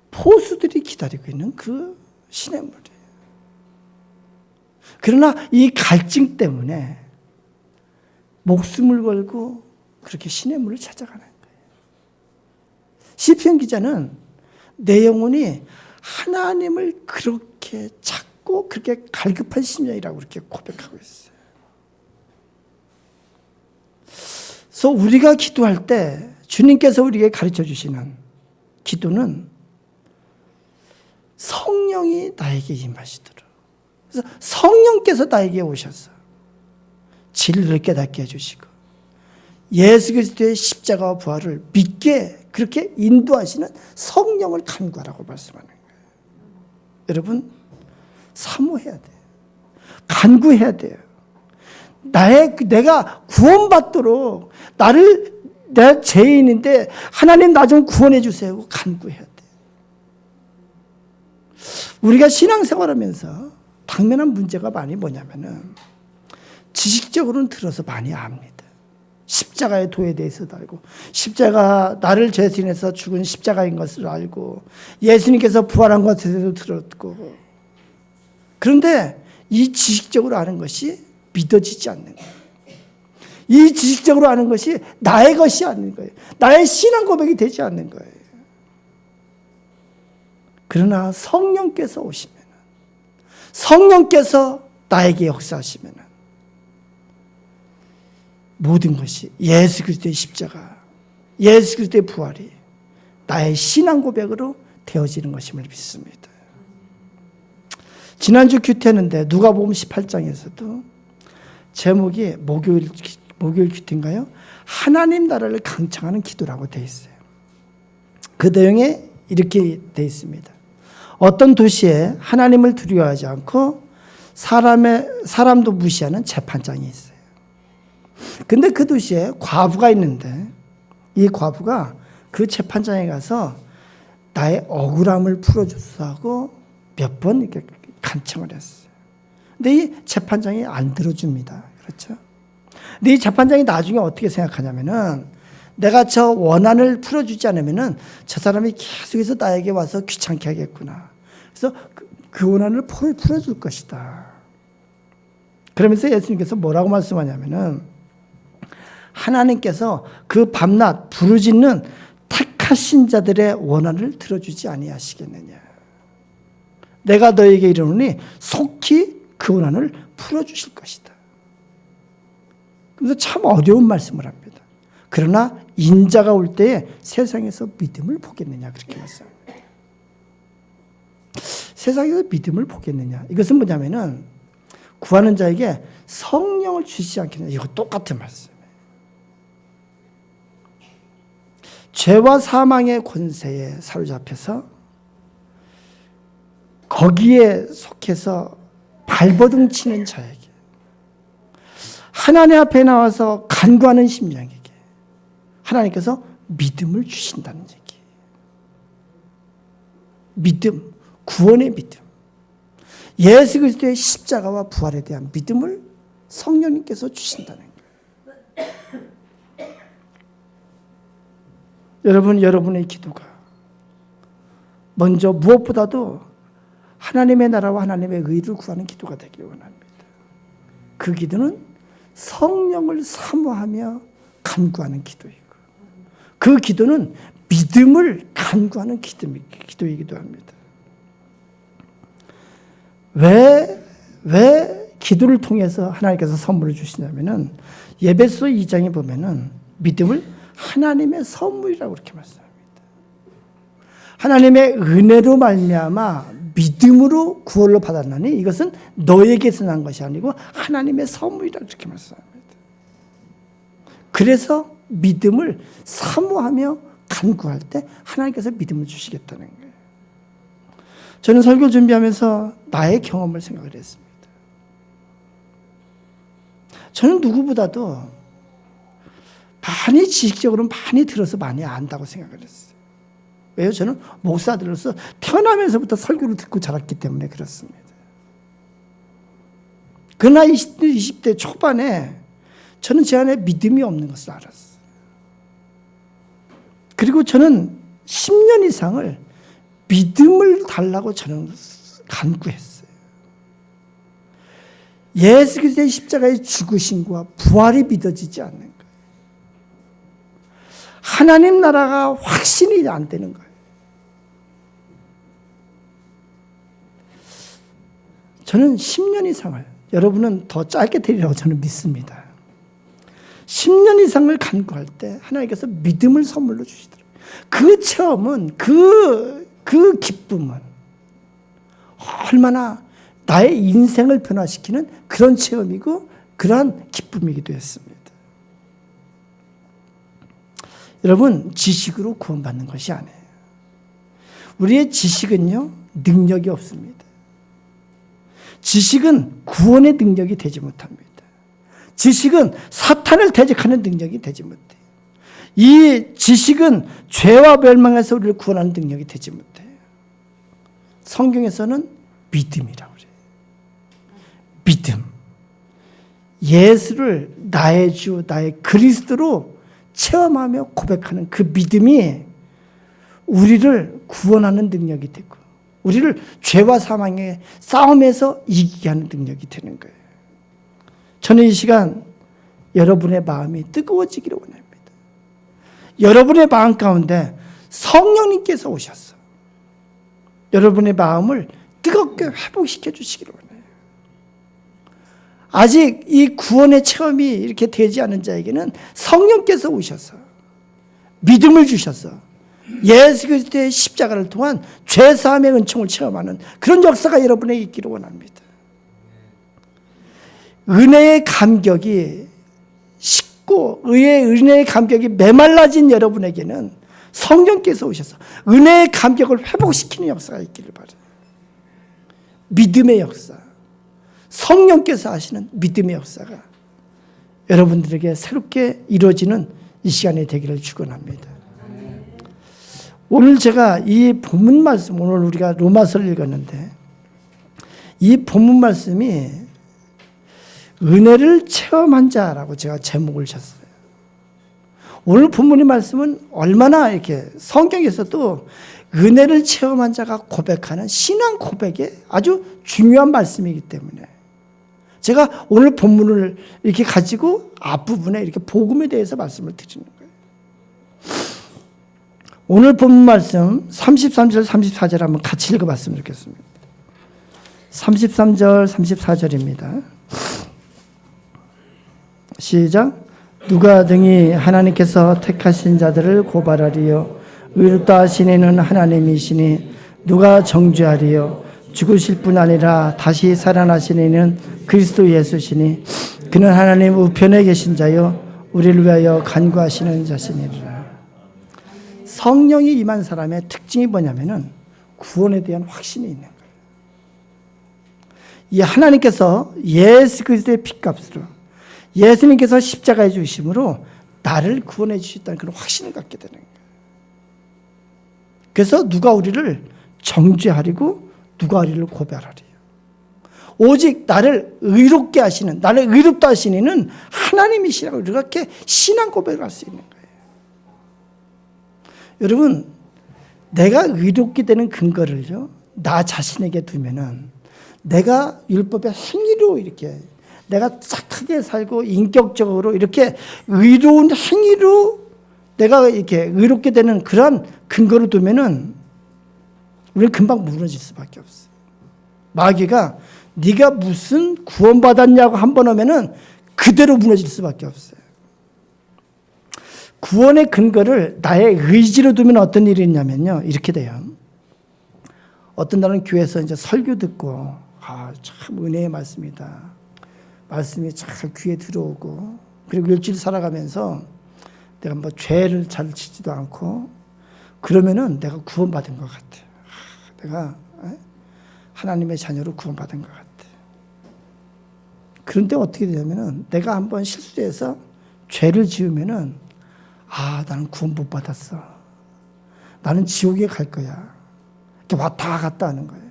포수들이 기다리고 있는 그 시냇물이에요. 그러나 이 갈증 때문에 목숨을 걸고 그렇게 시냇물을 찾아가는 거예요. 시편 기자는 내 영혼이 하나님을 그렇게 찾고 그렇게 갈급한 심령이라고 그렇게 고백하고 있어요. 그래서 우리가 기도할 때 주님께서 우리에게 가르쳐 주시는 기도는 성령이 나에게 임하시도록, 그래서 성령께서 나에게 오셔서 진리를 깨닫게 해주시고 예수 그리스도의 십자가와 부활을 믿게 그렇게 인도하시는 성령을 간구하라고 말씀하는 거예요. 여러분, 사모해야 돼요. 간구해야 돼요. 내가 구원받도록 내 죄인인데 하나님 나 좀 구원해 주세요. 간구해야 돼. 우리가 신앙생활하면서 당면한 문제가 많이 뭐냐면은 지식적으로는 들어서 많이 압니다. 십자가의 도에 대해서도 알고 십자가 나를 대신해서 죽은 십자가인 것을 알고 예수님께서 부활한 것에 대해서 들었고, 그런데 이 지식적으로 아는 것이 믿어지지 않는 거예요. 이 지식적으로 아는 것이 나의 것이 아닌 거예요. 나의 신앙 고백이 되지 않는 거예요. 그러나 성령께서 오시면, 성령께서 나에게 역사하시면 모든 것이 예수 그리스도의 십자가, 예수 그리스도의 부활이 나의 신앙 고백으로 되어지는 것임을 믿습니다. 지난주 큐티했는데 누가복음 18장에서도 제목이 목요일 큐티인가요? 하나님 나라를 강청하는 기도라고 되어 있어요. 그 내용에 이렇게 되어 있습니다. 어떤 도시에 하나님을 두려워하지 않고 사람도 무시하는 재판장이 있어요. 근데 그 도시에 과부가 있는데 이 과부가 그 재판장에 가서 나의 억울함을 풀어주소 하고 몇 번 이렇게 간청을 했어요. 근데 이 재판장이 안 들어줍니다. 그렇죠? 근데 이 재판장이 나중에 어떻게 생각하냐면은 내가 저 원한을 풀어주지 않으면은 저 사람이 계속해서 나에게 와서 귀찮게 하겠구나. 그래서 그 원한을 풀어줄 것이다. 그러면서 예수님께서 뭐라고 말씀하냐면은 하나님께서 그 밤낮 부르짖는 택하신 자들의 원한을 들어주지 아니하시겠느냐. 내가 너에게 이르노니 속히 그 원한을 풀어주실 것이다. 그래서 참 어려운 말씀을 합니다. 그러나 인자가 올 때에 세상에서 믿음을 보겠느냐 그렇게 말씀합니다. 세상에서 믿음을 보겠느냐. 이것은 뭐냐면은 구하는 자에게 성령을 주시지 않겠느냐. 이거 똑같은 말씀이에요. 죄와 사망의 권세에 사로잡혀서 거기에 속해서 발버둥 치는 자에게 하나님 앞에 나와서 간구하는 심령에게 하나님께서 믿음을 주신다는 얘기예요. 믿음, 구원의 믿음. 예수 그리스도의 십자가와 부활에 대한 믿음을 성령님께서 주신다는 거예요. 여러분, 여러분의 기도가 먼저 무엇보다도 하나님의 나라와 하나님의 의를 구하는 기도가 되길 원합니다. 그 기도는 성령을 사모하며 간구하는 기도이고 그 기도는 믿음을 간구하는 기도이기도 합니다. 왜 기도를 통해서 하나님께서 선물을 주시냐면은 에베소 2장에 보면은 믿음을 하나님의 선물이라고 그렇게 말씀합니다. 하나님의 은혜로 말미암아 믿음으로 구원을 받았나니 이것은 너에게서 난 것이 아니고 하나님의 선물이라고 그렇게 말씀합니다. 그래서 믿음을 사모하며 간구할 때 하나님께서 믿음을 주시겠다는 거예요. 저는 설교 준비하면서 나의 경험을 생각을 했습니다. 저는 누구보다도 많이 지식적으로 많이 들어서 많이 안다고 생각을 했어요. 왜요? 저는 목사들로서 태어나면서부터 설교를 듣고 자랐기 때문에 그렇습니다. 그러나 20대 초반에 저는 제 안에 믿음이 없는 것을 알았어요. 그리고 저는 10년 이상을 믿음을 달라고 저는 간구했어요. 예수 그리스도의 십자가의 죽으심과 부활이 믿어지지 않는 거예요. 하나님 나라가 확신이 안 되는 거예요. 저는 10년 이상을, 여러분은 더 짧게 되리라고 저는 믿습니다. 10년 이상을 간구할 때 하나님께서 믿음을 선물로 주시더라고요. 그 체험은, 그 기쁨은 얼마나 나의 인생을 변화시키는 그런 체험이고 그러한 기쁨이기도 했습니다. 여러분, 지식으로 구원받는 것이 아니에요. 우리의 지식은요, 능력이 없습니다. 지식은 구원의 능력이 되지 못합니다. 지식은 사탄을 대적하는 능력이 되지 못해요. 이 지식은 죄와 멸망에서 우리를 구원하는 능력이 되지 못해요. 성경에서는 믿음이라고 그래요. 믿음. 예수를 나의 주, 나의 그리스도로 체험하며 고백하는 그 믿음이 우리를 구원하는 능력이 되고 우리를 죄와 사망의 싸움에서 이기게 하는 능력이 되는 거예요. 저는 이 시간 여러분의 마음이 뜨거워지기를 원합니다. 여러분의 마음 가운데 성령님께서 오셔서 여러분의 마음을 뜨겁게 회복시켜 주시기를 원해요. 아직 이 구원의 체험이 이렇게 되지 않은 자에게는 성령께서 오셔서 믿음을 주셔서 예수 그리스도의 십자가를 통한 죄사함의 은총을 체험하는 그런 역사가 여러분에게 있기를 원합니다. 은혜의 감격이 식고 은혜의 감격이 메말라진 여러분에게는 성령께서 오셔서 은혜의 감격을 회복시키는 역사가 있기를 바라요. 믿음의 역사, 성령께서 하시는 믿음의 역사가 여러분들에게 새롭게 이루어지는 이 시간이 되기를 축원합니다. 오늘 제가 이 본문 말씀, 오늘 우리가 로마서를 읽었는데 이 본문 말씀이 은혜를 체험한 자라고 제가 제목을 쳤어요. 오늘 본문의 말씀은 얼마나 이렇게 성경에서도 은혜를 체험한 자가 고백하는 신앙 고백의 아주 중요한 말씀이기 때문에 제가 오늘 본문을 이렇게 가지고 앞부분에 이렇게 복음에 대해서 말씀을 드리는 거예요. 오늘 본문 말씀 33절 34절 한번 같이 읽어봤으면 좋겠습니다. 33절 34절입니다. 시작. 누가 등이 하나님께서 택하신 자들을 고발하리요. 의롭다 하신 이는 하나님이시니 누가 정죄하리요. 죽으실 뿐 아니라 다시 살아나신 이는 그리스도 예수시니 그는 하나님 우편에 계신 자요 우리를 위하여 간구하시는 자시니라. 성령이 임한 사람의 특징이 뭐냐면은 구원에 대한 확신이 있는 거예요. 이 하나님께서 예수 그리스도의 핏값으로 예수님께서 십자가에 주심으로 나를 구원해 주셨다는 그런 확신을 갖게 되는 거예요. 그래서 누가 우리를 정죄하리고 누가 우리를 고발하리요. 오직 나를 의롭게 하시는, 나를 의롭다 하시는 이는 하나님이시라고 이렇게 신앙 고백을 할 수 있는 거예요. 여러분, 내가 의롭게 되는 근거를요, 나 자신에게 두면은 내가 율법의 행위로 이렇게 내가 착하게 살고 인격적으로 이렇게 의로운 행위로 내가 이렇게 의롭게 되는 그런 근거를 두면은 우리는 금방 무너질 수밖에 없어요. 마귀가 네가 무슨 구원받았냐고 한번 하면은 그대로 무너질 수밖에 없어요. 구원의 근거를 나의 의지로 두면 어떤 일이 있냐면요. 이렇게 돼요. 어떤 날은 교회에서 이제 설교 듣고 참 은혜의 말씀이다. 말씀이 잘 귀에 들어오고 그리고 일주일 살아가면서 내가 뭐 죄를 잘 지지도 않고 그러면은 내가 구원받은 것 같아. 내가 하나님의 자녀로 구원받은 것 같아. 그런데 어떻게 되냐면은 내가 한번 실수해서 죄를 지으면은 나는 구원 못 받았어. 나는 지옥에 갈 거야. 이렇게 왔다 갔다 하는 거예요.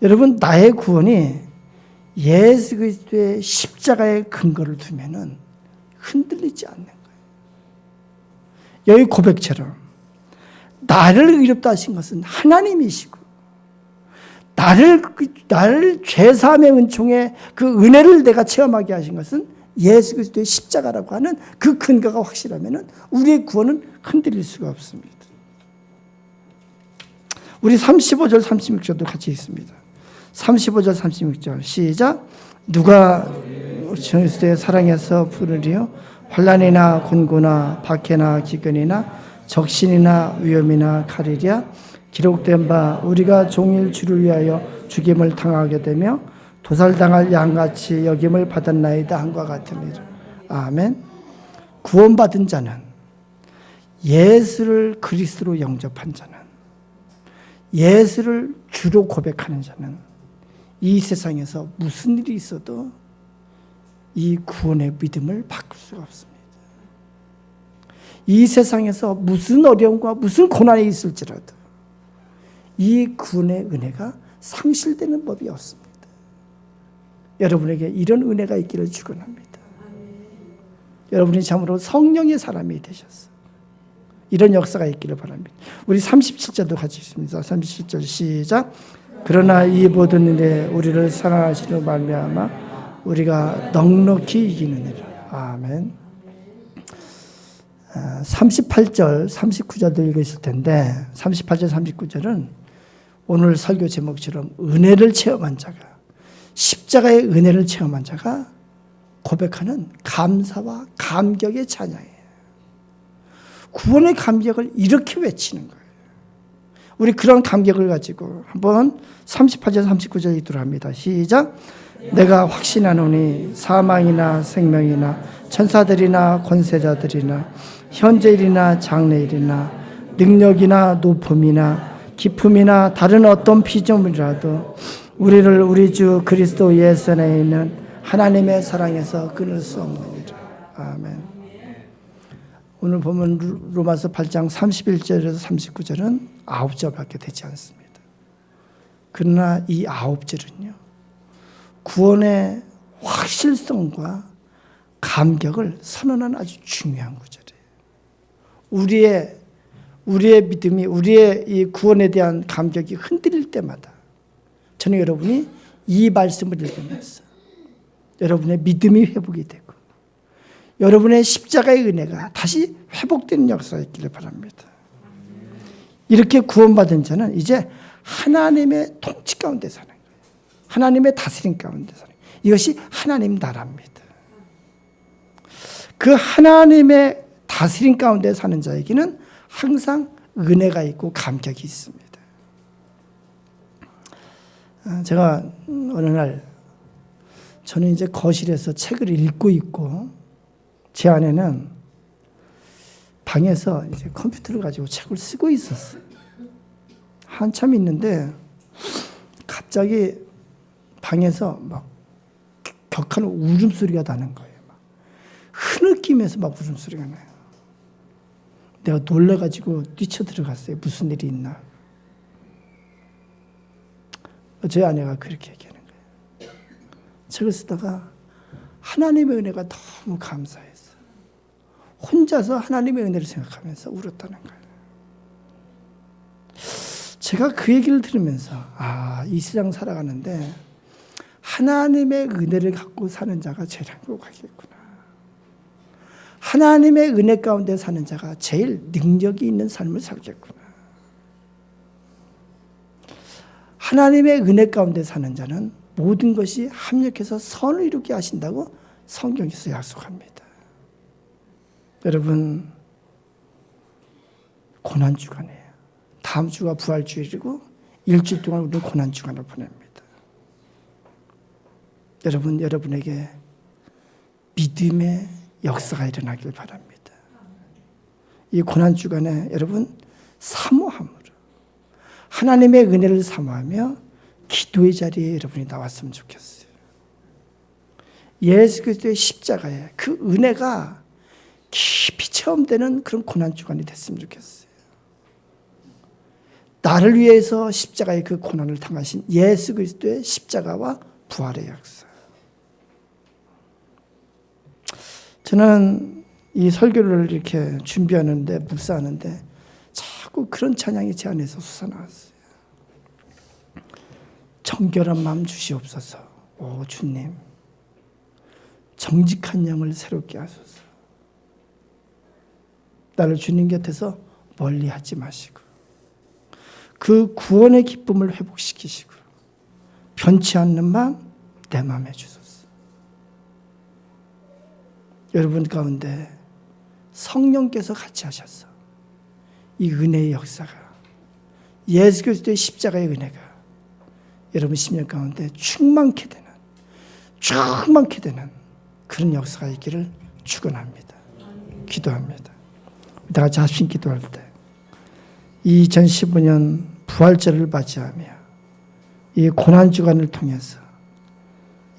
여러분, 나의 구원이 예수 그리스도의 십자가의 근거를 두면은 흔들리지 않는 거예요. 여기 고백처럼 나를 의롭다 하신 것은 하나님이시고 나를 죄사함의 은총의 그 은혜를 내가 체험하게 하신 것은 예수 그리스도의 십자가라고 하는 그 근거가 확실하면은 우리의 구원은 흔들릴 수가 없습니다. 우리 35절 36절도 같이 읽습니다. 35절 36절 시작. 누가 그리스도의 사랑에서 부르리요. 환난이나 곤고나 박해나 기근이나 적신이나 위험이나 칼이랴 기록된 바 우리가 종일 주를 위하여 죽임을 당하게 되며 도살당할 양같이 여김을 받았나이다 한과 같으니라. 아멘. 구원받은 자는 예수를 그리스도로 영접한 자는 예수를 주로 고백하는 자는 이 세상에서 무슨 일이 있어도 이 구원의 믿음을 바꿀 수가 없습니다. 이 세상에서 무슨 어려움과 무슨 고난이 있을지라도 이 구원의 은혜가 상실되는 법이 없습니다. 여러분에게 이런 은혜가 있기를 축원합니다. 여러분이 참으로 성령의 사람이 되셨어요. 이런 역사가 있기를 바랍니다. 우리 37절도 같이 읽습니다. 37절 시작. 그러나 이 모든 일에 우리를 사랑하시는 말미암아 우리가 넉넉히 이기느니라. 아멘. 38절, 39절도 읽으실 텐데 38절, 39절은 오늘 설교 제목처럼 은혜를 체험한 자가 십자가의 은혜를 체험한 자가 고백하는 감사와 감격의 찬양이에요. 구원의 감격을 이렇게 외치는 거예요. 우리 그런 감격을 가지고 한번 38절 39절 읽도록 합니다. 시작. 내가 확신하노니 사망이나 생명이나 천사들이나 권세자들이나 현재일이나 장래일이나 능력이나 높음이나 깊음이나 다른 어떤 피조물이라도 우리를 우리 주 그리스도 예수 안에 있는 하나님의 사랑에서 끊을 수 없느니라. 아멘. 오늘 보면 로마서 8장 31절에서 39절은 9절밖에 되지 않습니다. 그러나 이 9절은요. 구원의 확실성과 감격을 선언하는 아주 중요한 구절이에요. 우리의 믿음이 우리의 이 구원에 대한 감격이 흔들릴 때마다 저는 여러분이 이 말씀을 읽으면서 여러분의 믿음이 회복이 되고 여러분의 십자가의 은혜가 다시 회복되는 역사가 있기를 바랍니다. 이렇게 구원받은 자는 이제 하나님의 통치 가운데 사는 거예요. 하나님의 다스림 가운데 사는 거예요. 이것이 하나님 나라입니다. 그 하나님의 다스림 가운데 사는 자에게는 항상 은혜가 있고 감격이 있습니다. 제가 어느 날 저는 이제 거실에서 책을 읽고 있고 제 아내는 방에서 이제 컴퓨터를 가지고 책을 쓰고 있었어요. 한참 있는데 갑자기 방에서 막 격한 울음소리가 나는 거예요. 막 흐느끼면서 막 울음소리가 나요. 내가 놀라가지고 뛰쳐들어갔어요. 무슨 일이 있나. 제 아내가 그렇게 얘기하는 거예요. 책을 쓰다가 하나님의 은혜가 너무 감사해서 혼자서 하나님의 은혜를 생각하면서 울었다는 거예요. 제가 그 얘기를 들으면서 이 세상 살아가는데 하나님의 은혜를 갖고 사는 자가 제일 행복하겠구나. 하나님의 은혜 가운데 사는 자가 제일 능력이 있는 삶을 살겠구나. 하나님의 은혜 가운데 사는 자는 모든 것이 합력해서 선을 이루게 하신다고 성경에서 약속합니다. 여러분, 고난주간이에요. 다음 주가 부활주일이고 일주일 동안 우리는 고난주간을 보냅니다. 여러분, 여러분에게 믿음의 역사가 일어나길 바랍니다. 이 고난주간에 여러분 사모함으로 하나님의 은혜를 사모하며 기도의 자리에 여러분이 나왔으면 좋겠어요. 예수 그리스도의 십자가에 그 은혜가 깊이 체험되는 그런 고난주간이 됐으면 좋겠어요. 나를 위해서 십자가의 그 고난을 당하신 예수 그리스도의 십자가와 부활의 역사. 저는 이 설교를 이렇게 준비하는데 묵상하는데 자꾸 그런 찬양이 제 안에서 솟아나왔어요. 정결한 마음 주시옵소서. 오 주님, 정직한 영을 새롭게 하소서. 나를 주님 곁에서 멀리하지 마시고 그 구원의 기쁨을 회복시키시고 변치 않는 마음 내 마음에 주소서. 여러분 가운데 성령께서 같이 하셔서 이 은혜의 역사가 예수 그리스도의 십자가의 은혜가 여러분 심령 가운데 충만케 되는 그런 역사가 있기를 축원합니다. 기도합니다. 다 같이 합심 기도할 때 2015년 부활절을 맞이하며 이 고난주간을 통해서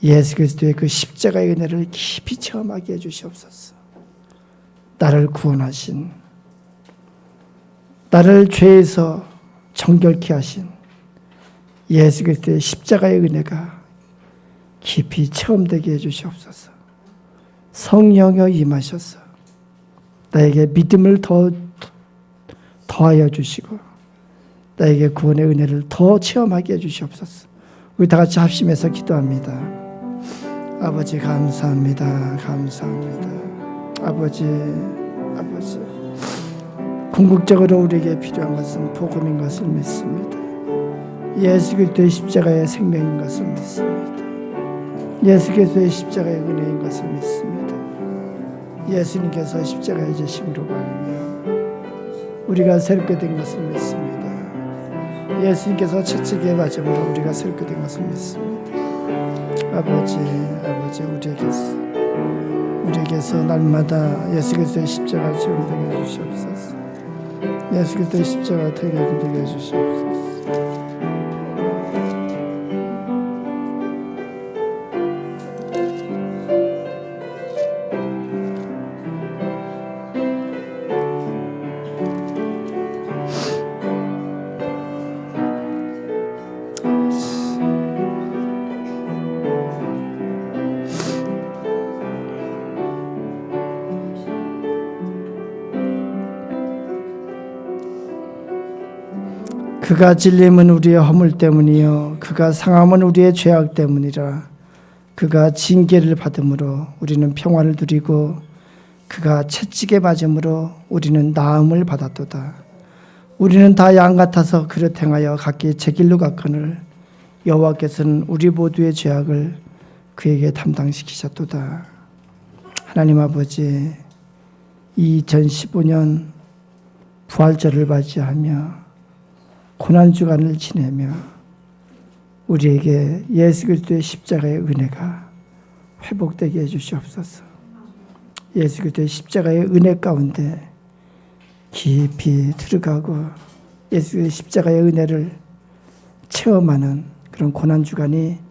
예수 그리스도의 그 십자가의 은혜를 깊이 체험하게 해주시옵소서. 나를 구원하신, 나를 죄에서 정결케 하신 예수 그리스도의 십자가의 은혜가 깊이 체험되게 해주시옵소서. 성령여 임하셔서 나에게 믿음을 더하여 주시고 나에게 구원의 은혜를 더 체험하게 해주시옵소서. 우리 다 같이 합심해서 기도합니다. 아버지 감사합니다. 감사합니다. 아버지 궁극적으로 우리에게 필요한 것은 복음인 것을 믿습니다. 예수 그리스도의 십자가의 생명인 것을 믿습니다. 예수 그리스도의 십자가의 은혜인 것을 믿습니다. 예수님께서 십자가의 제심으로 받으며 우리가 새롭게 된 것을 믿습니다. 예수님께서 채찍에 맞음으로 우리가 새롭게 된 것을 믿습니다. 아버지 우리에게서 날마다 예수 그리스도의 십자가 체험되게 해주시옵소서. 예수 그리스도의 십자가 되게 해주시옵소서. 그가 질림은 우리의 허물 때문이요 그가 상함은 우리의 죄악 때문이라. 그가 징계를 받음으로 우리는 평화를 누리고 그가 채찍에 맞음으로 우리는 나음을 받았도다. 우리는 다 양 같아서 그릇 행하여 각기 제 길로 갔거늘 여호와께서는 우리 모두의 죄악을 그에게 담당시키셨도다. 하나님 아버지, 2015년 부활절을 맞이하며 고난주간을 지내며 우리에게 예수 그리스도의 십자가의 은혜가 회복되게 해주시옵소서. 예수 그리스도의 십자가의 은혜 가운데 깊이 들어가고 예수의 십자가의 은혜를 체험하는 그런 고난주간이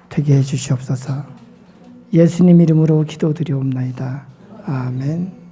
되게 해주시옵소서. 예수님 이름으로 기도드리옵나이다. 아멘.